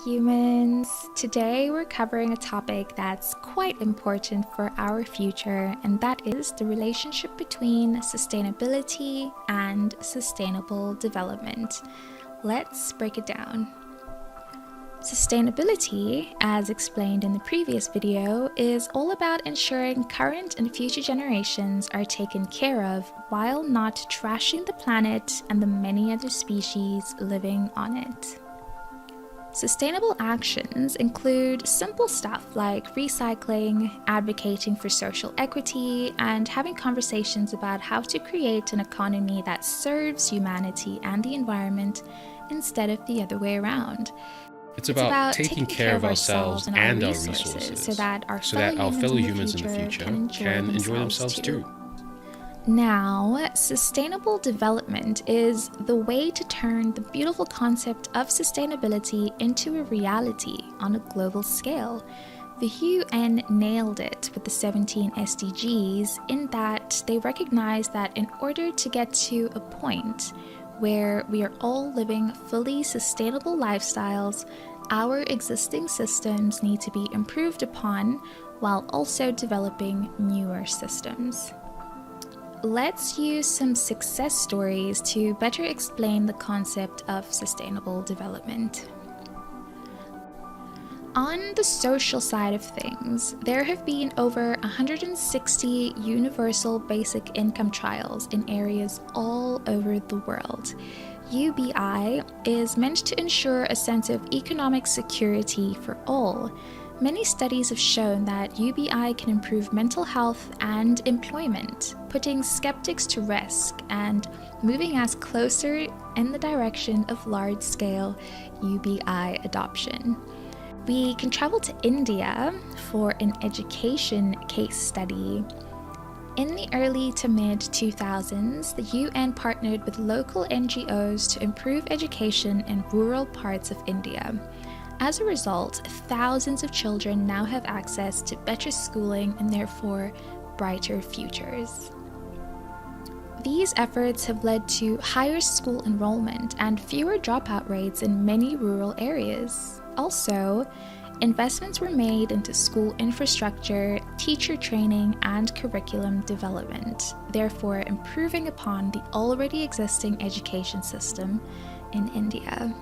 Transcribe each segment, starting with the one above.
humans! Today we're covering a topic that's quite important for our future, and that is the relationship between sustainability and sustainable development. Let's break it down. Sustainability, as explained in the previous video, is all about ensuring current and future generations are taken care of while not trashing the planet and the many other species living on it. Sustainable actions include simple stuff like recycling, advocating for social equity, and having conversations about how to create an economy that serves humanity and the environment instead of the other way around. It's about taking care of ourselves and our resources so that our fellow humans in the future can enjoy themselves too. Now, sustainable development is the way to turn the beautiful concept of sustainability into a reality on a global scale. The UN nailed it with the 17 SDGs in that they recognize that in order to get to a point where we are all living fully sustainable lifestyles, our existing systems need to be improved upon while also developing newer systems. Let's use some success stories to better explain the concept of sustainable development. On the social side of things, there have been over 160 universal basic income trials in areas all over the world. UBI is meant to ensure a sense of economic security for all. Many studies have shown that UBI can improve mental health and employment, putting skeptics to rest and moving us closer in the direction of large-scale UBI adoption. We can travel to India for an education case study. In the early to mid-2000s, the UN partnered with local NGOs to improve education in rural parts of India. As a result, thousands of children now have access to better schooling and therefore brighter futures. These efforts have led to higher school enrollment and fewer dropout rates in many rural areas. Also, investments were made into school infrastructure, teacher training, and curriculum development, therefore improving upon the already existing education system in India.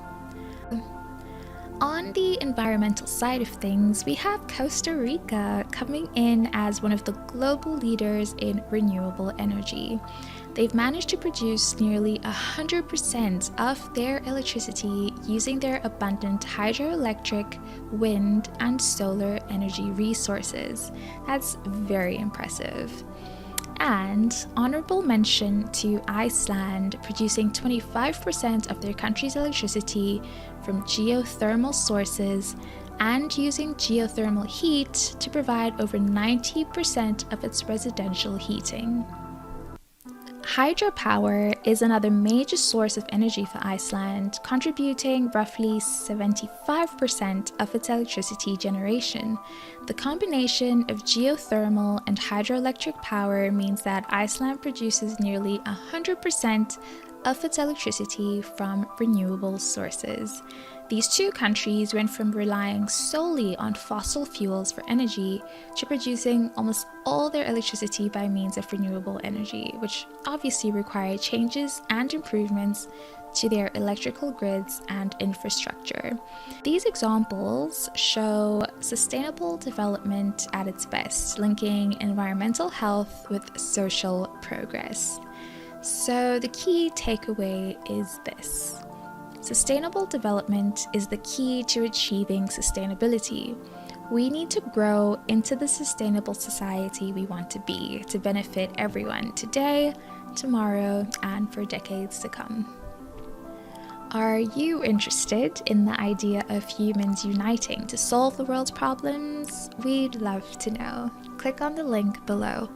On the environmental side of things, we have Costa Rica coming in as one of the global leaders in renewable energy. They've managed to produce nearly 100% of their electricity using their abundant hydroelectric, wind, and solar energy resources. That's very impressive. And honorable mention to Iceland, producing 25% of their country's electricity from geothermal sources and using geothermal heat to provide over 90% of its residential heating. Hydropower is another major source of energy for Iceland, contributing roughly 75% of its electricity generation. The combination of geothermal and hydroelectric power means that Iceland produces nearly 100% of its electricity from renewable sources. These two countries went from relying solely on fossil fuels for energy to producing almost all their electricity by means of renewable energy, which obviously required changes and improvements to their electrical grids and infrastructure. These examples show sustainable development at its best, linking environmental health with social progress. So the key takeaway is this. Sustainable development is the key to achieving sustainability. We need to grow into the sustainable society we want to be to benefit everyone today, tomorrow, and for decades to come. Are you interested in the idea of humans uniting to solve the world's problems? We'd love to know. Click on the link below.